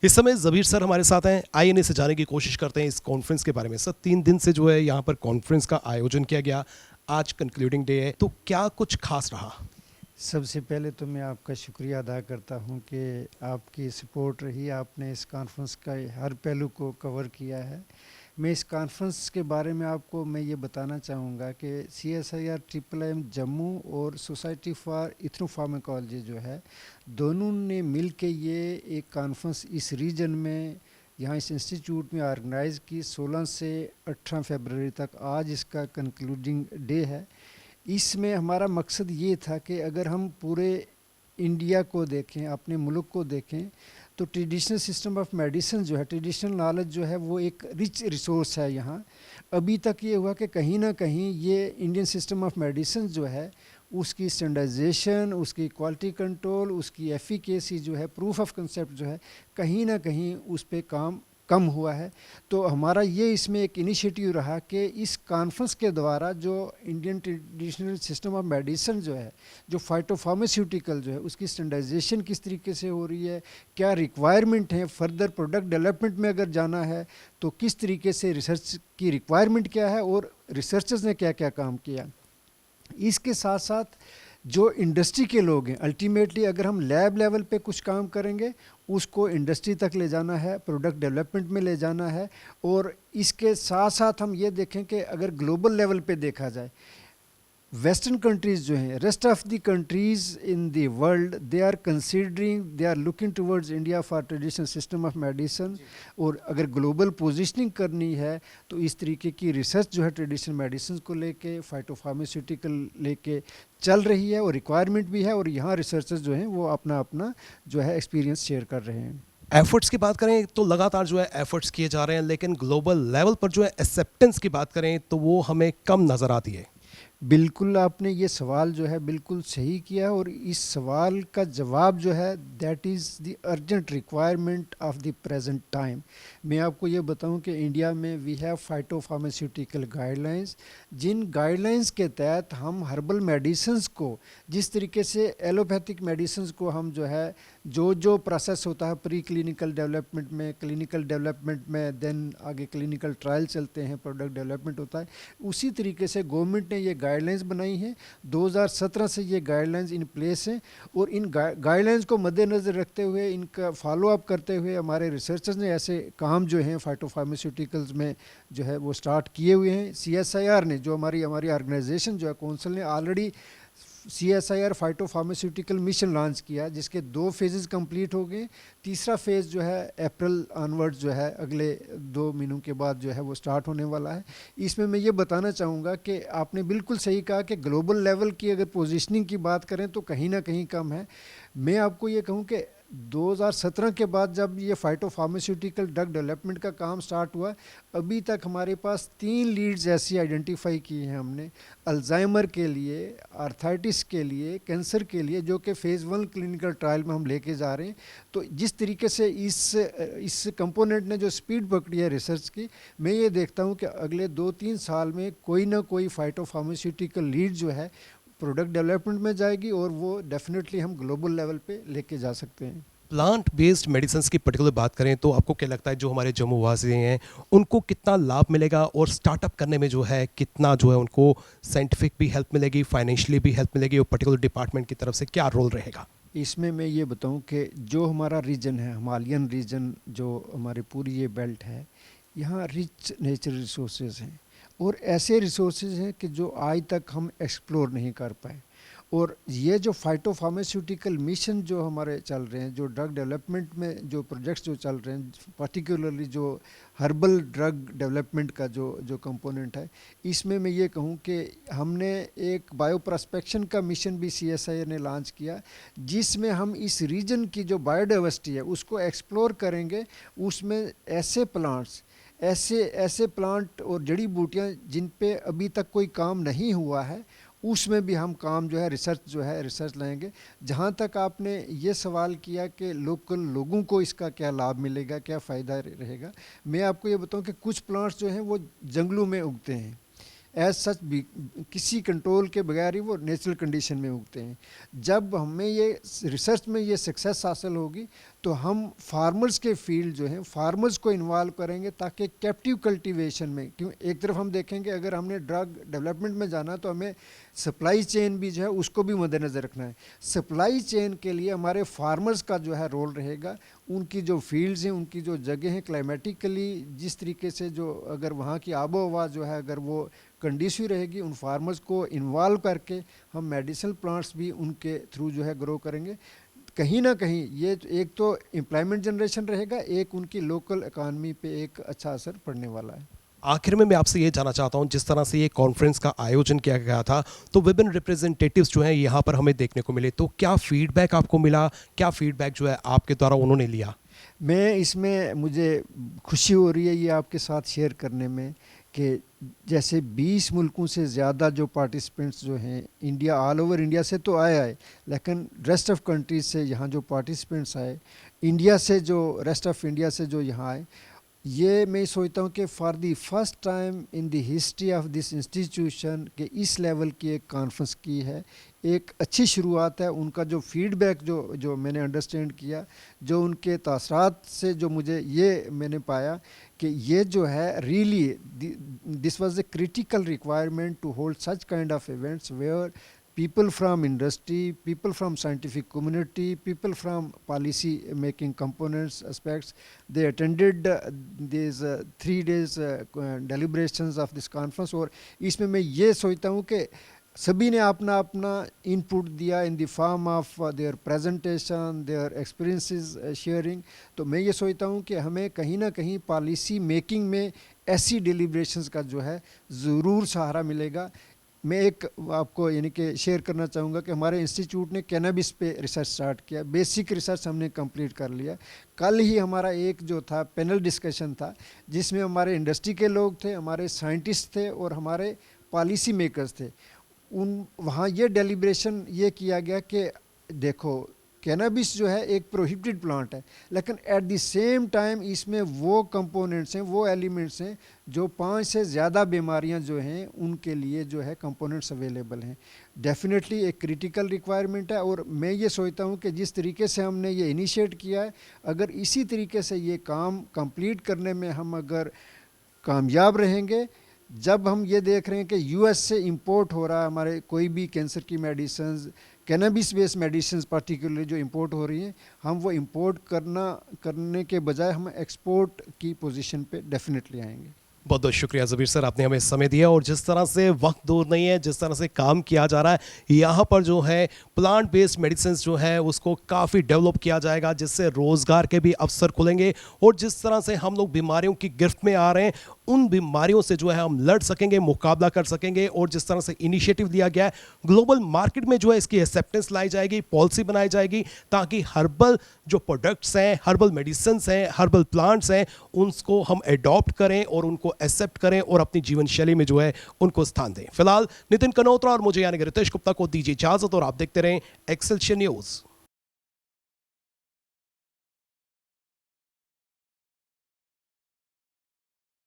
इस समय ज़बीर सर हमारे साथ हैं। आईएनए से जाने की कोशिश करते हैं इस कॉन्फ्रेंस के बारे में। सर 3 दिन से जो है यहाँ पर कॉन्फ्रेंस का आयोजन किया गया, आज कंक्लूडिंग डे है, तो क्या कुछ खास रहा? सबसे पहले तो मैं आपका शुक्रिया अदा करता हूं कि आपकी सपोर्ट रही, आपने इस कॉन्फ्रेंस का हर पहलू को कवर किया है। मैं इस कॉन्फ्रेंस के बारे में आपको मैं ये बताना चाहूँगा कि CSIR IIIM जम्मू और सोसाइटी फॉर इथनोफार्माकोलॉजी जो है, दोनों ने मिल के ये एक कॉन्फ्रेंस इस रीजन में यहाँ इस इंस्टीट्यूट में ऑर्गेनाइज़ की 16 से 18 फरवरी तक। आज इसका कंक्लूडिंग डे है। इसमें हमारा मकसद ये था कि अगर हम पूरे इंडिया को देखें, अपने मुल्क को देखें, तो ट्रेडिशनल सिस्टम ऑफ मेडिसिन जो है, ट्रेडिशनल नॉलेज जो है, वो एक रिच रिसोर्स है यहाँ। अभी तक ये हुआ कि कहीं ना कहीं ये इंडियन सिस्टम ऑफ मेडिसिन जो है, उसकी स्टैंडर्डाइजेशन, उसकी क्वालिटी कंट्रोल, उसकी एफिकेसी जो है, प्रूफ ऑफ कंसेप्ट जो है, कहीं ना कहीं उस पर काम कम हुआ है। तो हमारा ये इसमें एक इनिशिएटिव रहा कि इस कॉन्फ्रेंस के द्वारा जो Indian traditional system of medicine जो है, जो फाइटोफार्मास्यूटिकल जो है, उसकी स्टैंडर्डाइजेशन किस तरीके से हो रही है, क्या रिक्वायरमेंट है, फर्दर प्रोडक्ट डेवलपमेंट में अगर जाना है तो किस तरीके से रिसर्च की रिक्वायरमेंट क्या है और रिसर्चर्स ने क्या क्या काम किया। इसके साथ साथ जो इंडस्ट्री के लोग हैं, अल्टीमेटली अगर हम लैब लेवल पे कुछ काम करेंगे, उसको इंडस्ट्री तक ले जाना है, प्रोडक्ट डेवलपमेंट में ले जाना है। और इसके साथ साथ हम ये देखें कि अगर ग्लोबल लेवल पे देखा जाए, वेस्टर्न कंट्रीज़ जो हैं, rest of the countries in the world, they are considering, they are looking towards India for traditional system of medicine. और अगर ग्लोबल पोजीशनिंग करनी है तो इस तरीके की रिसर्च जो है ट्रेडिशनल मेडिसिन को लेके, फाइटोफार्मास्यूटिकल लेके चल रही है और रिक्वायरमेंट भी है। और यहाँ रिसर्चर्स जो हैं वो अपना अपना जो है एक्सपीरियंस शेयर कर रहे हैं। एफर्ट्स की बात करें तो लगातार जो है एफर्ट्स किए जा रहे हैं, लेकिन ग्लोबल लेवल पर जो है एक्सेप्टेंस की बात करें तो वो हमें कम नज़र आती है। बिल्कुल, आपने ये सवाल जो है बिल्कुल सही किया। और इस सवाल का जवाब जो है, that is the urgent requirement of the present time. मैं आपको ये बताऊं कि इंडिया में वी हैव फाइटोफार्मास्यूटिकल गाइडलाइंस, जिन गाइडलाइंस के तहत हम हर्बल मेडिसिन्स को, जिस तरीके से एलोपैथिक मेडिसिन्स को हम जो है, जो प्रोसेस होता है प्री क्लिनिकल डेवलपमेंट में, क्लिनिकल डेवलपमेंट में, देन आगे क्लिनिकल ट्रायल चलते हैं, प्रोडक्ट डेवलपमेंट होता है, उसी तरीके से गवर्नमेंट ने ये गाइडलाइंस बनाई हैं। 2017 से ये गाइडलाइंस इन प्लेस हैं। और इन गाइडलाइंस को मद्देनज़र रखते हुए, इनका फॉलो अप करते हुए हमारे रिसर्चर्स ने ऐसे काम जो हैं फाइटोफार्मास्यूटिकल्स में जो है वो स्टार्ट किए हुए हैं। CSIR ने, जो हमारी ऑर्गेनाइजेशन जो है, काउंसिल ने ऑलरेडी CSIR फाइटोफार्मास्यूटिकल मिशन लॉन्च किया, जिसके 2 फेजेस कंप्लीट हो गए। तीसरा फेज़ जो है अप्रैल ऑनवर्ड जो है, अगले 2 महीनों के बाद जो है वो स्टार्ट होने वाला है। इसमें मैं ये बताना चाहूँगा कि आपने बिल्कुल सही कहा कि ग्लोबल लेवल की अगर पोजीशनिंग की बात करें तो कहीं ना कहीं कम है। मैं आपको ये कहूँ कि 2017 के बाद जब ये फाइटोफार्मास्यूटिकल ड्रग डेवलपमेंट का काम स्टार्ट हुआ, अभी तक हमारे पास 3 लीड्स ऐसी आइडेंटिफाई की हैं हमने, अल्जाइमर के लिए, आर्थराइटिस के लिए, कैंसर के लिए, जो कि फ़ेज़ 1 क्लिनिकल ट्रायल में हम लेके जा रहे हैं। तो जिस तरीके से इस कंपोनेंट ने जो स्पीड पकड़ी है रिसर्च की, मैं ये देखता हूँ कि अगले 2-3 साल में कोई ना कोई फाइटोफार्मास्यूटिकल लीड जो है प्रोडक्ट डेवलपमेंट में जाएगी, और वो डेफिनेटली हम ग्लोबल लेवल पे लेके जा सकते हैं। प्लांट बेस्ड मेडिसिन की पर्टिकुलर बात करें तो आपको क्या लगता है जो हमारे जम्मू वासी हैं उनको कितना लाभ मिलेगा, और स्टार्टअप करने में जो है कितना जो है उनको साइंटिफिक भी हेल्प मिलेगी, फाइनेंशियली भी हेल्प मिलेगी, और पर्टिकुलर डिपार्टमेंट की तरफ से क्या रोल रहेगा? इसमें मैं ये बताऊं कि जो हमारा रीजन है, हिमालयन रीजन, जो हमारी पूरी ये बेल्ट है, यहाँ रिच नेचुरल रिसोर्सेज हैं। और ऐसे रिसोर्सेज हैं कि जो आज तक हम एक्सप्लोर नहीं कर पाए। और ये जो फाइटोफार्मास्यूटिकल मिशन जो हमारे चल रहे हैं, जो ड्रग डेवलपमेंट में जो प्रोजेक्ट्स जो चल रहे हैं, पर्टिकुलरली जो हर्बल ड्रग डेवलपमेंट का जो कंपोनेंट है, इसमें मैं ये कहूँ कि हमने एक बायो प्रोस्पेक्शन का मिशन भी CSIR ने लॉन्च किया, जिसमें हम इस रीजन की जो बायोडाइवर्सिटी है उसको एक्सप्लोर करेंगे। उसमें ऐसे प्लांट्स, ऐसे प्लांट और जड़ी बूटियाँ जिन पे अभी तक कोई काम नहीं हुआ है, उसमें भी हम काम जो है रिसर्च लाएंगे। जहाँ तक आपने ये सवाल किया कि लोकल लोगों को इसका क्या लाभ मिलेगा, क्या फ़ायदा रहेगा, मैं आपको ये बताऊं कि कुछ प्लांट्स जो हैं वो जंगलों में उगते हैं। एज सच भी किसी कंट्रोल के बगैर ही वो नेचुरल कंडीशन में उगते हैं। जब हमें ये रिसर्च में ये सक्सेस हासिल होगी तो हम फार्मर्स के फील्ड जो है फार्मर्स को इन्वॉल्व करेंगे ताकि कैप्टिव कल्टीवेशन में, क्यों एक तरफ हम देखेंगे अगर हमने ड्रग डेवलपमेंट में जाना तो हमें सप्लाई चेन भी जो है उसको भी मद्देनज़र रखना है। सप्लाई चेन के लिए हमारे फार्मर्स का जो है रोल रहेगा, उनकी जो फील्ड्स हैं, उनकी जो जगह हैं, क्लाइमेटिकली जिस तरीके से जो अगर वहाँ की आबो हवा जो है अगर वो कंडीसिव रहेगी, उन फार्मर्स को इन्वॉल्व करके हम मेडिसिनल प्लांट्स भी उनके थ्रू जो है ग्रो करेंगे। कहीं ना कहीं ये एक तो एम्प्लॉयमेंट जनरेशन रहेगा, एक उनकी लोकल इकानमी पे एक अच्छा असर पड़ने वाला है। आखिर में मैं आपसे ये जानना चाहता हूँ, जिस तरह से ये कॉन्फ्रेंस का आयोजन किया गया था तो विभिन्न रिप्रेजेंटेटिव्स जो हैं यहाँ पर हमें देखने को मिले, तो क्या फीडबैक आपको मिला, क्या फीडबैक जो है आपके द्वारा उन्होंने लिया? मैं इसमें मुझे खुशी हो रही है ये आपके साथ शेयर करने में कि जैसे 20 मुल्कों से ज़्यादा जो पार्टिसिपेंट्स जो हैं इंडिया, ऑल ओवर इंडिया से तो आए, लेकिन रेस्ट ऑफ कंट्रीज से यहाँ जो पार्टिसिपेंट्स आए, इंडिया से जो रेस्ट ऑफ इंडिया से जो यहाँ आए, ये मैं सोचता हूँ कि for the first time in the history of this institution के इस लेवल की एक कॉन्फ्रेंस की है, एक अच्छी शुरुआत है। उनका जो फीडबैक जो मैंने अंडरस्टैंड किया, जो उनके तासरात से जो मुझे ये मैंने पाया कि ये जो है really this was a critical requirement to hold such kind of events where people from industry, people from scientific community, people from policy making components aspects, they attended these 3 days deliberations of this conference। और इसमें मैं ये सोचता हूँ कि सभी ने अपना अपना इनपुट दिया in the form of their presentation, their experiences sharing. तो मैं ये सोचता हूँ कि हमें कहीं ना कहीं पॉलिसी मेकिंग में ऐसी डिलिब्रेशंस का जो है ज़रूर सहारा मिलेगा। मैं एक आपको यानी कि शेयर करना चाहूँगा कि हमारे इंस्टीट्यूट ने कैनबिस पे रिसर्च स्टार्ट किया, बेसिक रिसर्च हमने कंप्लीट कर लिया। कल ही हमारा एक जो था पैनल डिस्कशन था जिसमें हमारे इंडस्ट्री के लोग थे, हमारे साइंटिस्ट थे और हमारे पॉलिसी मेकर्स थे। वहाँ ये डेलिब्रेशन ये किया गया कि देखो कैनबिस जो है एक प्रोहिबिटेड प्लांट है, लेकिन एट द सेम टाइम इसमें वो कंपोनेंट्स हैं, वो एलिमेंट्स हैं जो 5 से ज़्यादा बीमारियां जो हैं उनके लिए जो है कंपोनेंट्स अवेलेबल हैं। डेफिनेटली एक क्रिटिकल रिक्वायरमेंट है और मैं ये सोचता हूँ कि जिस तरीके से हमने ये इनिशिएट किया है, अगर इसी तरीके से ये काम कंप्लीट करने में हम अगर कामयाब रहेंगे, जब हम ये देख रहे हैं कि यूएस से इंपोर्ट हो रहा है हमारे कोई भी कैंसर की medicine, cannabis based medicine particularly जो इंपोर्ट हो रही हैं, हम वो इंपोर्ट करने के बजाय हम एक्सपोर्ट की पोजीशन पे डेफिनेटली आएंगे। बहुत बहुत शुक्रिया ज़बीर सर, आपने हमें समय दिया और जिस तरह से वक्त दूर नहीं है, जिस तरह से काम किया जा रहा है यहाँ पर जो है प्लांट बेस्ड मेडिसिन जो है उसको काफ़ी डेवलप किया जाएगा, जिससे रोज़गार के भी अवसर खुलेंगे और जिस तरह से हम लोग बीमारियों की गिरफ्त में आ रहे हैं उन बीमारियों से जो है हम लड़ सकेंगे, मुकाबला कर सकेंगे। और जिस तरह से इनिशिएटिव लिया गया है, ग्लोबल मार्केट में जो है इसकी एक्सेप्टेंस लाई जाएगी, पॉलिसी बनाई जाएगी ताकि हर्बल जो प्रोडक्ट्स हैं, हर्बल मेडिसिन हैं, हर्बल प्लांट्स हैं, उनको हम एडॉप्ट करें और उनको एक्सेप्ट करें और अपनी जीवन शैली में जो है उनको स्थान दें। फिलहाल नितिन कनोत्रा और मुझे यानी रितेश गुप्ता को दीजिए इजाजत और आप देखते रहें एक्सेलशियर न्यूज़।